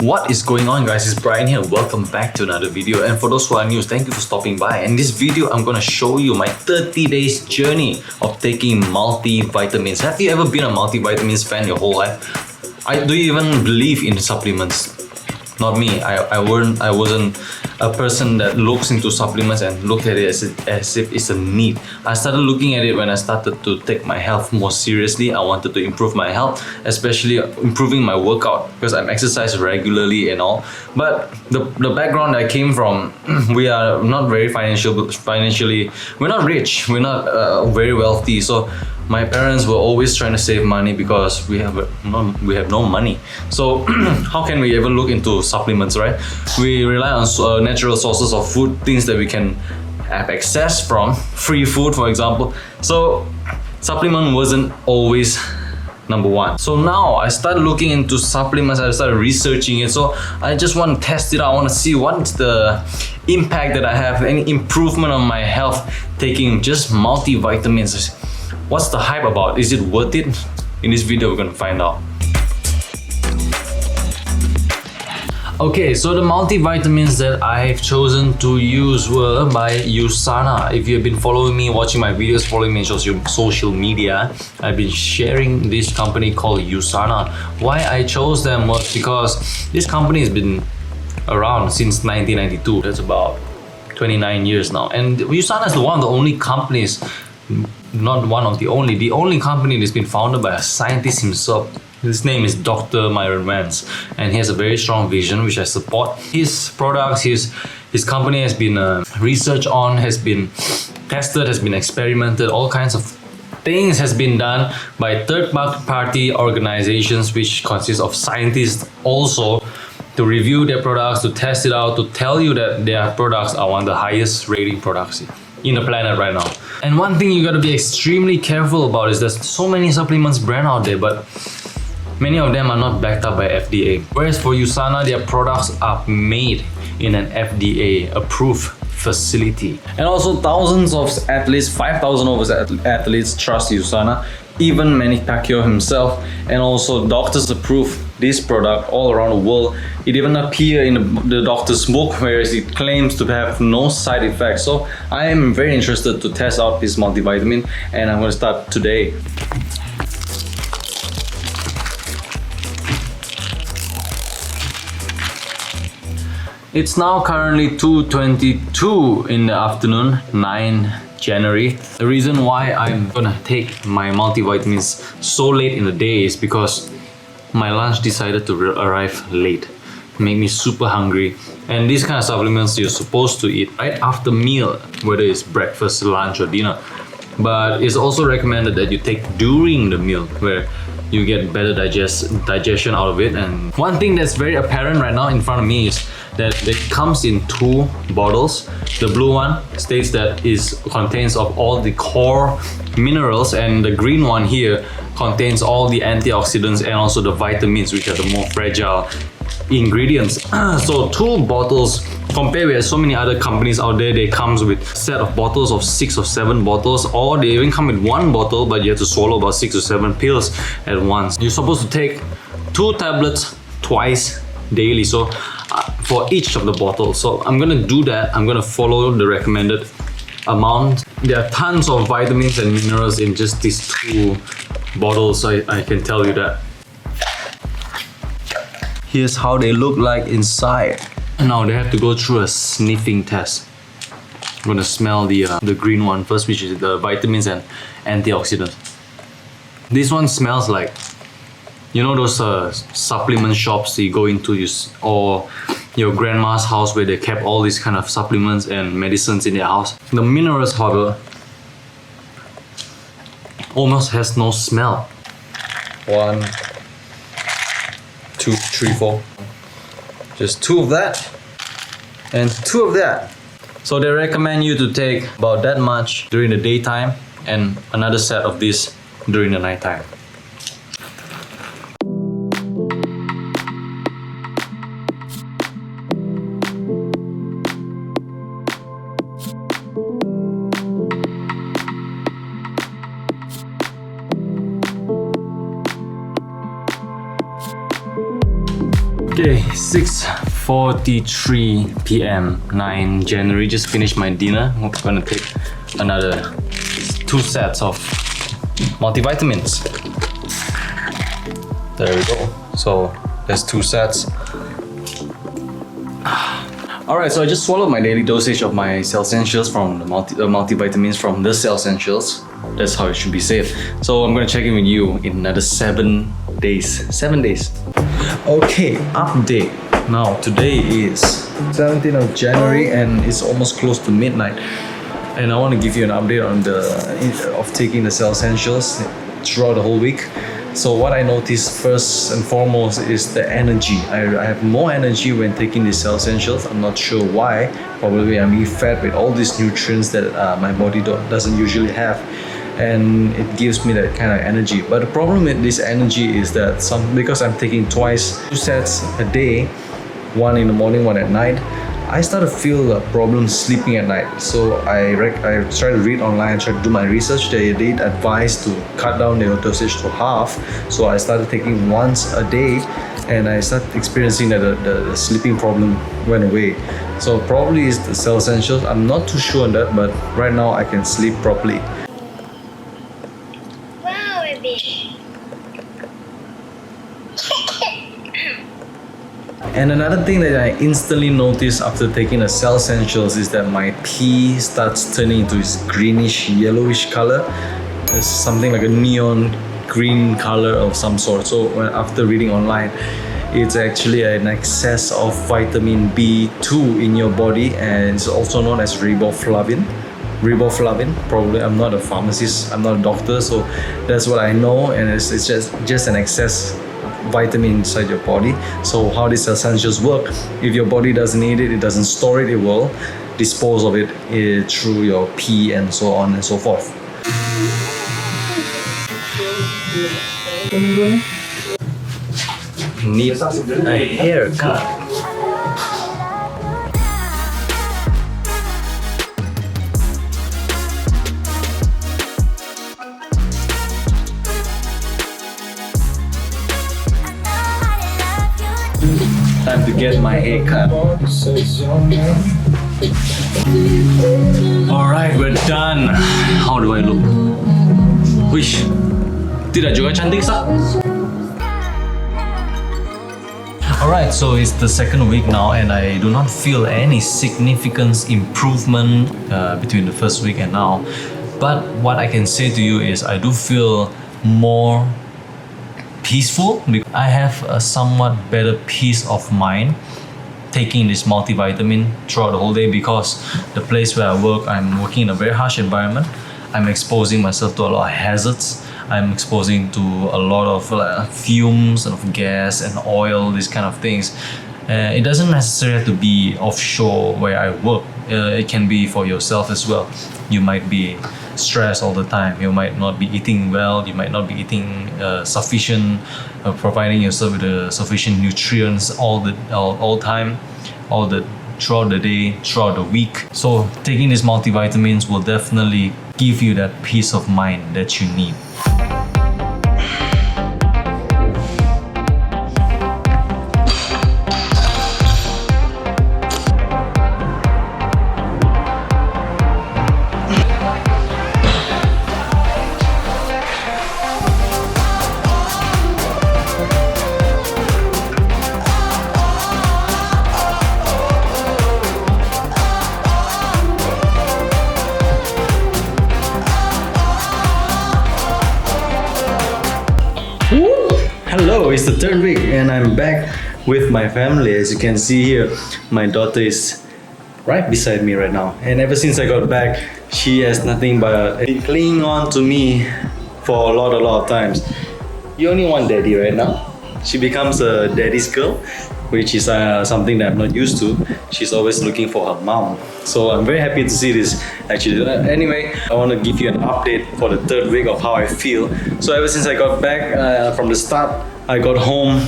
What is going on, guys? It's Brian here. Welcome back to another video, and for those who are new, thank you for stopping by. In this video, I'm gonna show you my 30 days journey of taking multivitamins. Have you ever been a multivitamins fan your whole life? Do you even believe in supplements? Not me. I wasn't a person that looks into supplements and look at it as if it's a need. I started looking at it when I started to take my health more seriously. I wanted to improve my health, especially improving my workout because I'm exercising regularly and all. But the background I came from, we are not very financially, we're not rich, we're not very wealthy. So my parents were always trying to save money because we have no money. So how can we ever look into supplements, right? We rely on natural sources of food, things that we can have access from, free food, for example. So supplement wasn't always number one. So now I started looking into supplements, I started researching it. So I just want to test it out. I want to see what's the impact that I have, any improvement on my health taking just multivitamins. What's the hype about? Is it worth it? In this video, we're gonna find out. Okay, so the multivitamins that I've chosen to use were by Usana. If you've been following me, watching my videos, following me on social media, I've been sharing this company called Usana. Why I chose them was because this company has been around since 1992. That's about 29 years now. And Usana is one of the only companies, not one of the only company that's been founded by a scientist himself. His name is Dr. Myron Vance, and he has a very strong vision which I support. His products, his company has been researched on, has been tested, has been experimented, all kinds of things has been done by third-party organizations which consist of scientists also to review their products, to test it out, to tell you that their products are one of the highest rating products in the planet right now. And one thing you gotta be extremely careful about is there's so many supplements brand out there, but many of them are not backed up by FDA. Whereas for Usana, their products are made in an FDA approved facility. And also thousands of athletes, 5,000 of us athletes trust Usana. Even Manny Pacquiao himself, and also doctors approve this product all around the world. It even appears in the doctor's book, whereas it claims to have no side effects. So I am very interested to test out this multivitamin, and I'm going to start today. It's now currently 2:22 in the afternoon, 9 January. The reason why I'm gonna take my multivitamins so late in the day is because my lunch decided to arrive late. Make me super hungry. And these kind of supplements you're supposed to eat right after meal, whether it's breakfast, lunch or dinner. But it's also recommended that you take during the meal, where you get better digestion out of it. And one thing that's very apparent right now in front of me is that it comes in 2 bottles. The blue one states that contains of all the core minerals, and the green one here contains all the antioxidants and also the vitamins, which are the more fragile ingredients. So 2 bottles, compared with so many other companies out there, they comes with a set of bottles of 6 or 7 bottles, or they even come with 1 bottle, but you have to swallow about 6 or 7 pills at once. You're supposed to take 2 tablets twice daily, so for each of the bottles. So I'm gonna do that. I'm gonna follow the recommended amount. There are tons of vitamins and minerals in just these 2 bottles, so I can tell you that. Here's how they look like inside. Now they have to go through a sniffing test. I'm gonna smell the green one first, which is the vitamins and antioxidants. This one smells like, you know, those supplement shops you go into, or your grandma's house where they kept all these kind of supplements and medicines in their house. The minerals, however, almost has no smell. 1, 2, 3, 4. Just 2 of that and 2 of that. So they recommend you to take about that much during the daytime and another set of this during the nighttime. Okay, 6:43 p.m. 9 January. Just finished my dinner. I'm gonna take another 2 sets of multivitamins. There we go. So there's 2 sets. Alright, so I just swallowed my daily dosage of my Cellsentials from the multivitamins from the Cellsentials. That's how it should be safe. So I'm gonna check in with you in another 7 days. 7 days. Okay, update. Now today is 17th of January and it's almost close to midnight. And I want to give you an update on of taking the Cellsentials throughout the whole week. So what I noticed first and foremost is the energy. I have more energy when taking the Cellsentials. I'm not sure why. Probably I'm being fed with all these nutrients that my body doesn't usually have, and it gives me that kind of energy. But the problem with this energy is that because I'm taking 2 sets a day, one in the morning, one at night, I start to feel a problem sleeping at night. So I try to read online, try to do my research. They advise to cut down the dosage to half. So I started taking once a day, and I started experiencing that the sleeping problem went away. So probably it's the Cellsentials. I'm not too sure on that, but right now I can sleep properly. Wow, baby. And another thing that I instantly noticed after taking the Cellsentials is that my pee starts turning into this greenish, yellowish color. It's something like a neon green color of some sort. So after reading online, it's actually an excess of vitamin B2 in your body, and it's also known as riboflavin. Probably. I'm not a pharmacist, I'm not a doctor, so that's what I know, and it's just an excess vitamin inside your body. So how these Cellsentials work, if your body doesn't need it, it doesn't store it, it will dispose of it through your pee and so on and so forth. Need a haircut. Time to get my hair cut. Alright, we're done. How do I look? Wish. Tidak juga cantik sah. Alright, so it's the 2nd week now and I do not feel any significant improvement between the 1st week and now. But what I can say to you is I do feel more peaceful. I have a somewhat better peace of mind taking this multivitamin throughout the whole day, because the place where I work, I'm working in a very harsh environment. I'm exposing myself to a lot of hazards. I'm exposing to a lot of fumes of gas and oil, these kind of things. It doesn't necessarily have to be offshore where I work. It can be for yourself as well. You might be stressed all the time. You might not be eating well. You might not be eating sufficient, providing yourself with the sufficient nutrients all time, throughout the day, throughout the week. So taking these multivitamins will definitely give you that peace of mind that you need. Hello, it's the 3rd week and I'm back with my family. As you can see here, my daughter is right beside me right now, and ever since I got back, she has nothing but clinging on to me for a lot of times. You only want daddy right now. She becomes a daddy's girl, which is something that I'm not used to. She's always looking for her mom. So I'm very happy to see this actually. Anyway, I want to give you an update for the 3rd week of how I feel. So ever since I got back from the start, I got home.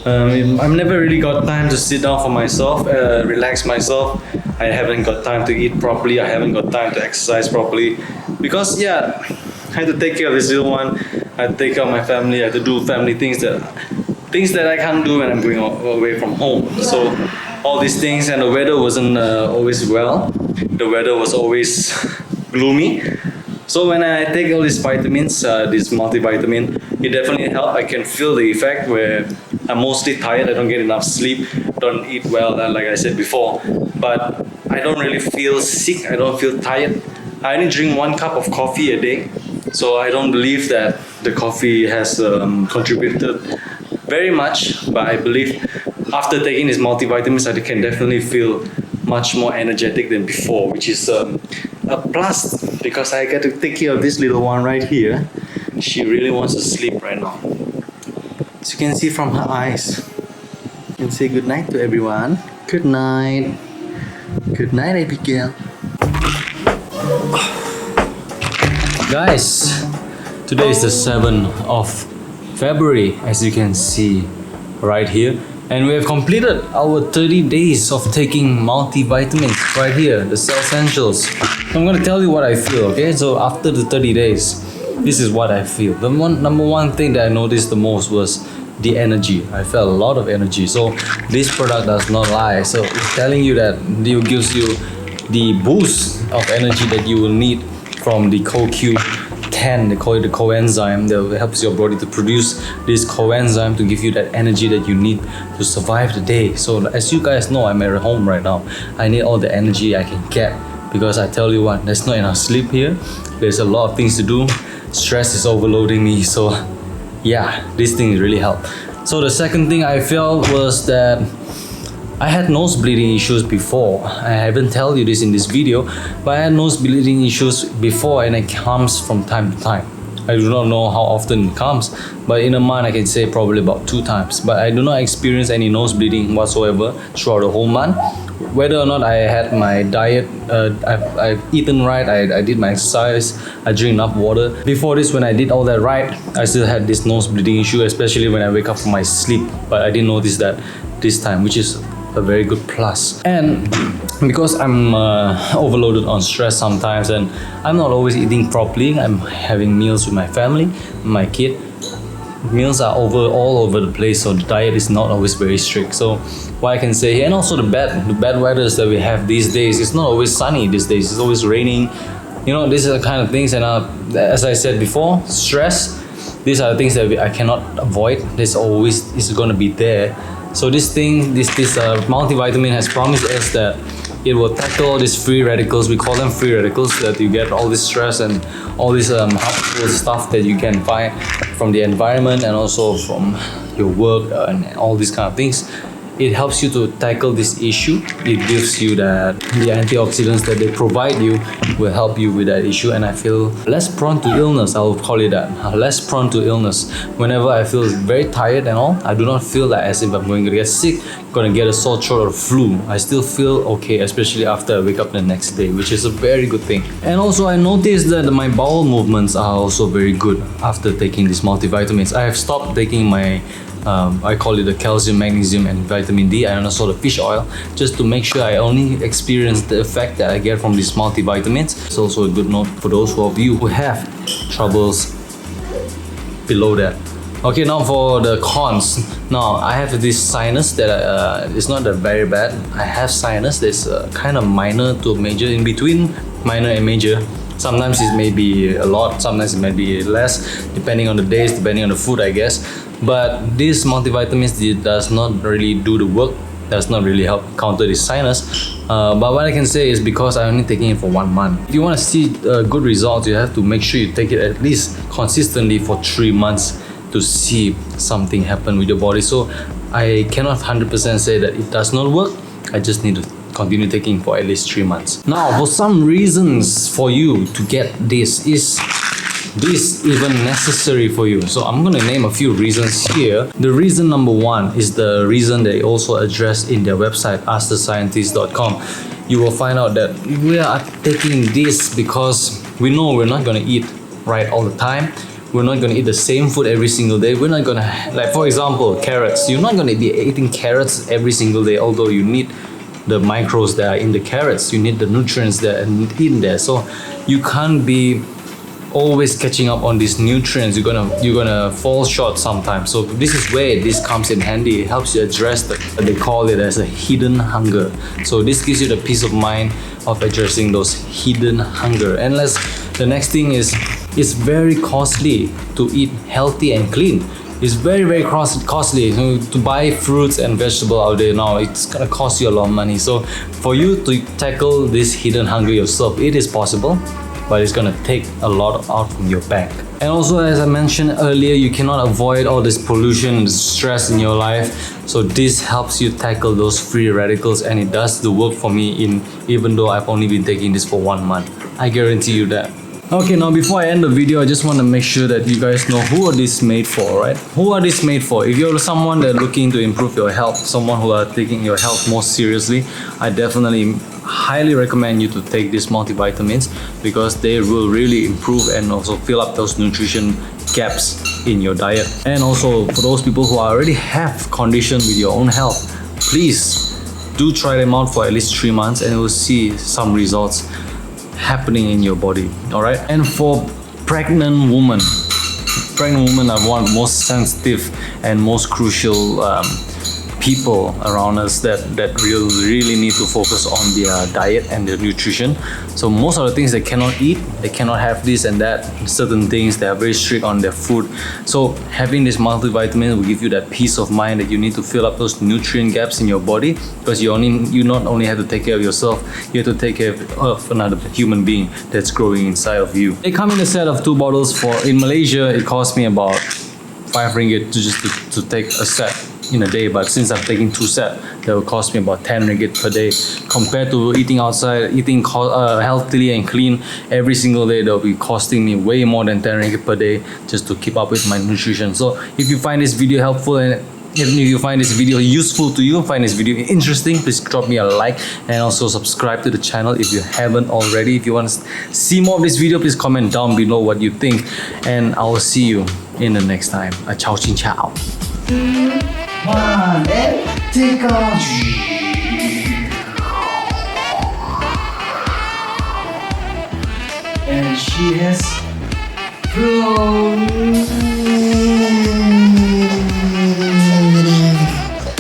I've never really got time to sit down for myself, relax myself. I haven't got time to eat properly. I haven't got time to exercise properly. Because I had to take care of this little one. I had to take care of my family. I had to do family things that things that I can't do when I'm going away from home. So all these things, and the weather wasn't always well. The weather was always gloomy. So when I take all these vitamins, this multivitamin, it definitely helps. I can feel the effect where I'm mostly tired, I don't get enough sleep, don't eat well, like I said before. But I don't really feel sick, I don't feel tired. I only drink 1 cup of coffee a day. So I don't believe that the coffee has contributed very much, but I believe after taking these multivitamins, I can definitely feel much more energetic than before, which is a plus because I get to take care of this little one right here. She really wants to sleep right now. As you can see from her eyes. You can say good night to everyone. Good night. Good night, Abigail. Guys, today is the 7th of February, as you can see right here. And we have completed our 30 days of taking multivitamins right here, the Cellsentials. I'm gonna tell you what I feel, okay? So after the 30 days, this is what I feel. The number one thing that I noticed the most was the energy. I felt a lot of energy. So this product does not lie. So it's telling you that it gives you the boost of energy that you will need from the CoQ10, they call it the coenzyme that helps your body to produce this coenzyme to give you that energy that you need to survive the day. So as you guys know, I'm at home right now. I need all the energy I can get because I tell you what, there's not enough sleep here. There's a lot of things to do. Stress is overloading me. So yeah, this thing really helped. So the second thing I felt was that I had nose bleeding issues before. I haven't told you this in this video, but I had nose bleeding issues before, and it comes from time to time. I do not know how often it comes, but in a month I can say probably about 2 times. But I do not experience any nose bleeding whatsoever throughout the whole month. Whether or not I had my diet, I've eaten right, I did my exercise, I drink enough water. Before this, when I did all that right, I still had this nose bleeding issue, especially when I wake up from my sleep. But I didn't notice that this time, which is a very good plus. And because I'm overloaded on stress sometimes, and I'm not always eating properly, I'm having meals with my family, my kid. Meals are all over the place, so the diet is not always very strict. So what I can say here, and also the bad weathers that we have these days, it's not always sunny these days, it's always raining. You know, these are the kind of things, and as I said before, stress, these are the things that I cannot avoid. It's going to be there. So this multivitamin has promised us that it will tackle all these free radicals. We call them free radicals, that you get all this stress and all this harmful stuff that you can find from the environment and also from your work and all these kind of things. It helps you to tackle this issue. It gives you that the antioxidants that they provide you will help you with that issue, and I feel less prone to illness. I'll call it that, less prone to illness. Whenever I feel very tired and all, I do not feel like as if I'm going to get sick, going to get a sore throat or flu. I still feel okay, especially after I wake up the next day, which is a very good thing. And also I noticed that my bowel movements are also very good after taking these multivitamins. I have stopped taking my I call it the calcium, magnesium and vitamin D, and also the fish oil, just to make sure I only experience the effect that I get from these multivitamins. It's also a good note for those of you who have troubles below that. Okay, now for the cons. Now I have this sinus that it's not that very bad. I have sinus that's kind of minor to major, in between minor and major. Sometimes it may be a lot, sometimes it may be less, depending on the days, depending on the food, I guess. But these multivitamins does not really do the work, does not really help counter this sinus. But what I can say is because I'm only taking it for 1 month. If you want to see good results, you have to make sure you take it at least consistently for 3 months to see something happen with your body. So I cannot 100% say that it does not work. I just need to continue taking for at least 3 months. Now, for some reasons for you to get this, is this even necessary for you? So I'm going to name a few reasons here. The reason number 1 is the reason they also address in their website, askthescientist.com. You will find out that we are taking this because we know we're not going to eat right all the time. We're not going to eat the same food every single day. We're not going to, like for example, carrots. You're not going to be eating carrots every single day, although you need the micros that are in the carrots. You need the nutrients that are in there. So you can't be always catching up on these nutrients, you're gonna fall short sometimes. So this is where this comes in handy. It helps you address they call it as a hidden hunger. So this gives you the peace of mind of addressing those hidden hunger. And the next thing is, it's very costly to eat healthy and clean. It's very costly. To buy fruits and vegetables out there now, it's gonna cost you a lot of money. So for you to tackle this hidden hunger yourself, it is possible, but it's gonna take a lot out from your bank. And also, as I mentioned earlier, you cannot avoid all this pollution and stress in your life. So this helps you tackle those free radicals, and it does the work for me even though I've only been taking this for 1 month. I guarantee you that. Okay, now before I end the video, I just want to make sure that you guys know who are these made for, right? Who are these made for? If you're someone that looking to improve your health, someone who are taking your health more seriously, I definitely highly recommend you to take these multivitamins, because they will really improve and also fill up those nutrition gaps in your diet. And also for those people who already have condition with your own health, please do try them out for at least 3 months, and you will see some results happening in your body. All right. And for pregnant women are one of the most sensitive and most crucial people around us that really need to focus on their diet and their nutrition. So most of the things they cannot eat, they cannot have this and that, certain things they are very strict on their food. So having this multivitamin will give you that peace of mind that you need to fill up those nutrient gaps in your body, because you not only have to take care of yourself, you have to take care of another human being that's growing inside of you. They come in a set of 2 bottles. In Malaysia, it cost me about 5 ringgit to take a set in a day, but since I'm taking 2 sets, that will cost me about 10 ringgit per day. Compared to eating outside, eating healthily and clean every single day, that will be costing me way more than 10 ringgit per day just to keep up with my nutrition. So if you find this video helpful, and if you find this video useful to you, find this video interesting, please drop me a like, and also subscribe to the channel if you haven't already. If you want to see more of this video, please comment down below what you think, and I will see you in the next time. Ciao, chin, ciao. 1 and take off. And she has flown.